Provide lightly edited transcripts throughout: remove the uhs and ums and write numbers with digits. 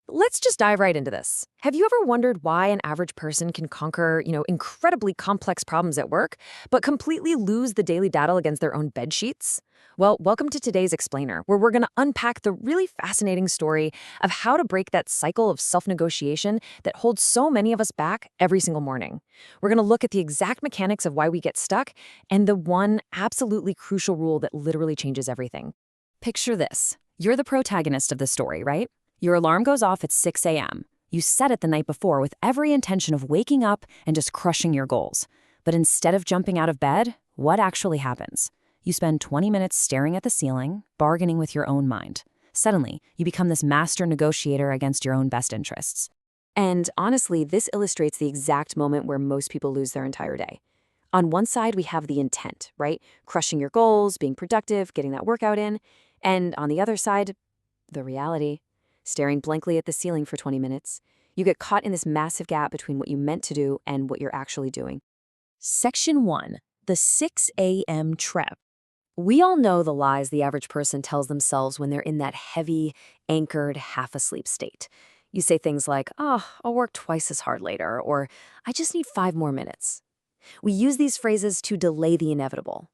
Let's just dive right into this. Have you ever wondered why an average person can conquer, incredibly complex problems at work, but completely lose the daily battle against their own bed sheets? Well, welcome to today's Explainer, where we're going to unpack the really fascinating story of how to break that cycle of self-negotiation that holds so many of us back every single morning. We're going to look at the exact mechanics of why we get stuck and the one absolutely crucial rule that literally changes everything. Picture this. You're the protagonist of the story, right? Your alarm goes off at 6 a.m. You set it the night before with every intention of waking up and just crushing your goals. But instead of jumping out of bed, what actually happens? You spend 20 minutes staring at the ceiling, bargaining with your own mind. Suddenly, you become this master negotiator against your own best interests. And honestly, this illustrates the exact moment where most people lose their entire day. On one side, we have the intent, right? Crushing your goals, being productive, getting that workout in. And on the other side, the reality. Staring blankly at the ceiling for 20 minutes, you get caught in this massive gap between what you meant to do and what you're actually doing. Section 1. The 6 a.m. trap. We all know the lies the average person tells themselves when they're in that heavy, anchored, half-asleep state. You say things like, "Oh, I'll work twice as hard later," or "I just need 5 more minutes." We use these phrases to delay the inevitable.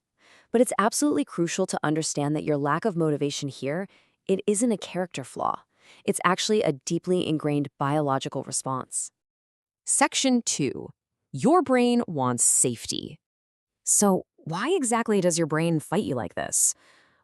But it's absolutely crucial to understand that your lack of motivation here, it isn't a character flaw. It's actually a deeply ingrained biological response. Section 2. Your brain wants safety. So, why exactly does your brain fight you like this?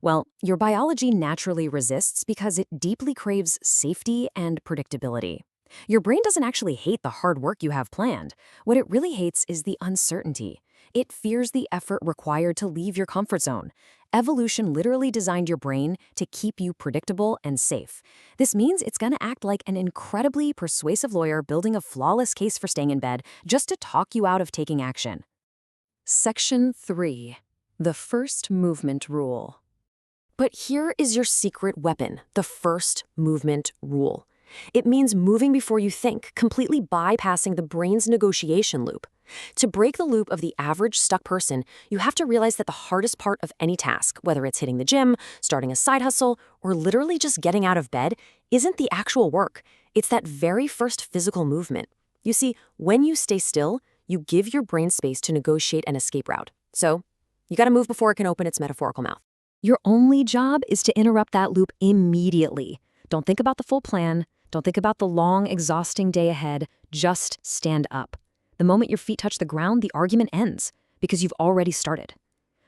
Well, your biology naturally resists because it deeply craves safety and predictability. Your brain doesn't actually hate the hard work you have planned. What it really hates is the uncertainty. It fears the effort required to leave your comfort zone. Evolution literally designed your brain to keep you predictable and safe. This means it's going to act like an incredibly persuasive lawyer building a flawless case for staying in bed just to talk you out of taking action. Section 3. The first movement rule. But here is your secret weapon, the first movement rule. It means moving before you think, completely bypassing the brain's negotiation loop. To break the loop of the average stuck person, you have to realize that the hardest part of any task, whether it's hitting the gym, starting a side hustle, or literally just getting out of bed, isn't the actual work. It's that very first physical movement. You see, when you stay still, you give your brain space to negotiate an escape route. So, you gotta move before it can open its metaphorical mouth. Your only job is to interrupt that loop immediately. Don't think about the full plan. Don't think about the long, exhausting day ahead. Just stand up. The moment your feet touch the ground, the argument ends, because you've already started.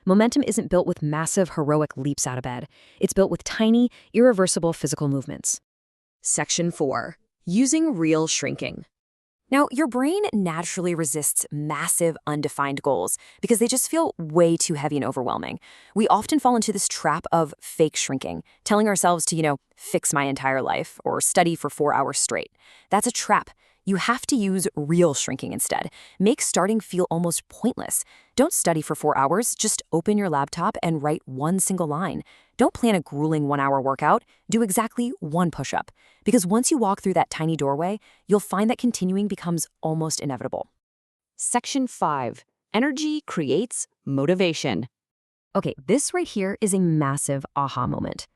Momentum isn't built with massive, heroic leaps out of bed. It's built with tiny, irreversible physical movements. Section 4. Using real shrinking. Now, your brain naturally resists massive, undefined goals because they just feel way too heavy and overwhelming. We often fall into this trap of fake shrinking, telling ourselves to, fix my entire life or study for 4 hours straight. That's a trap. You have to use real shrinking instead. Make starting feel almost pointless. Don't study for 4 hours, just open your laptop and write one single line. Don't plan a grueling 1-hour workout. Do exactly one push-up. Because once you walk through that tiny doorway, you'll find that continuing becomes almost inevitable. Section 5. Energy creates motivation. Okay, this right here is a massive aha moment.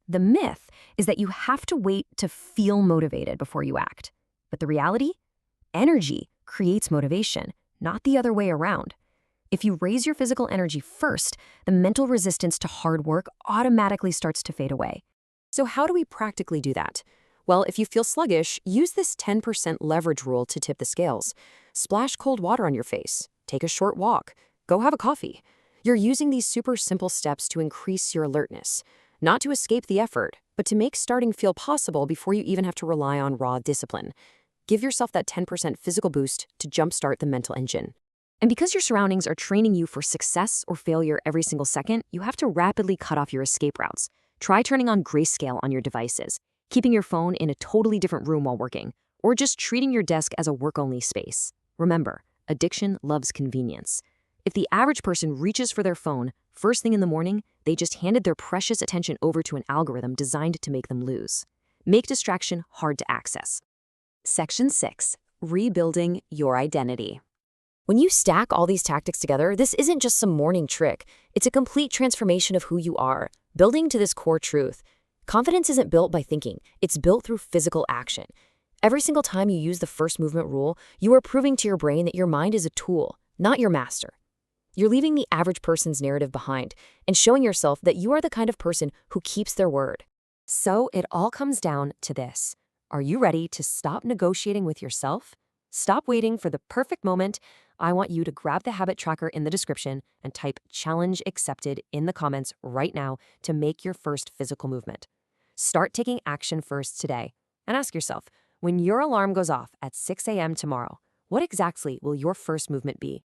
The myth is that you have to wait to feel motivated before you act. But the reality? Energy creates motivation, not the other way around. If you raise your physical energy first, the mental resistance to hard work automatically starts to fade away. So how do we practically do that? Well, if you feel sluggish, use this 10% leverage rule to tip the scales. Splash cold water on your face. Take a short walk. Go have a coffee. You're using these super simple steps to increase your alertness, not to escape the effort, but to make starting feel possible before you even have to rely on raw discipline. Give yourself that 10% physical boost to jumpstart the mental engine. And because your surroundings are training you for success or failure every single second, you have to rapidly cut off your escape routes. Try turning on grayscale on your devices, keeping your phone in a totally different room while working, or just treating your desk as a work-only space. Remember, addiction loves convenience. If the average person reaches for their phone first thing in the morning, they just handed their precious attention over to an algorithm designed to make them lose. Make distraction hard to access. Section 6. Rebuilding your identity. When you stack all these tactics together, this isn't just some morning trick. It's a complete transformation of who you are, building to this core truth. Confidence isn't built by thinking, it's built through physical action. Every single time you use the first movement rule, you are proving to your brain that your mind is a tool, not your master. You're leaving the average person's narrative behind and showing yourself that you are the kind of person who keeps their word. So it all comes down to this. Are you ready to stop negotiating with yourself? Stop waiting for the perfect moment. I want you to grab the habit tracker in the description and type challenge accepted in the comments right now to make your first physical movement. Start taking action first today and ask yourself, when your alarm goes off at 6 a.m. tomorrow, what exactly will your first movement be?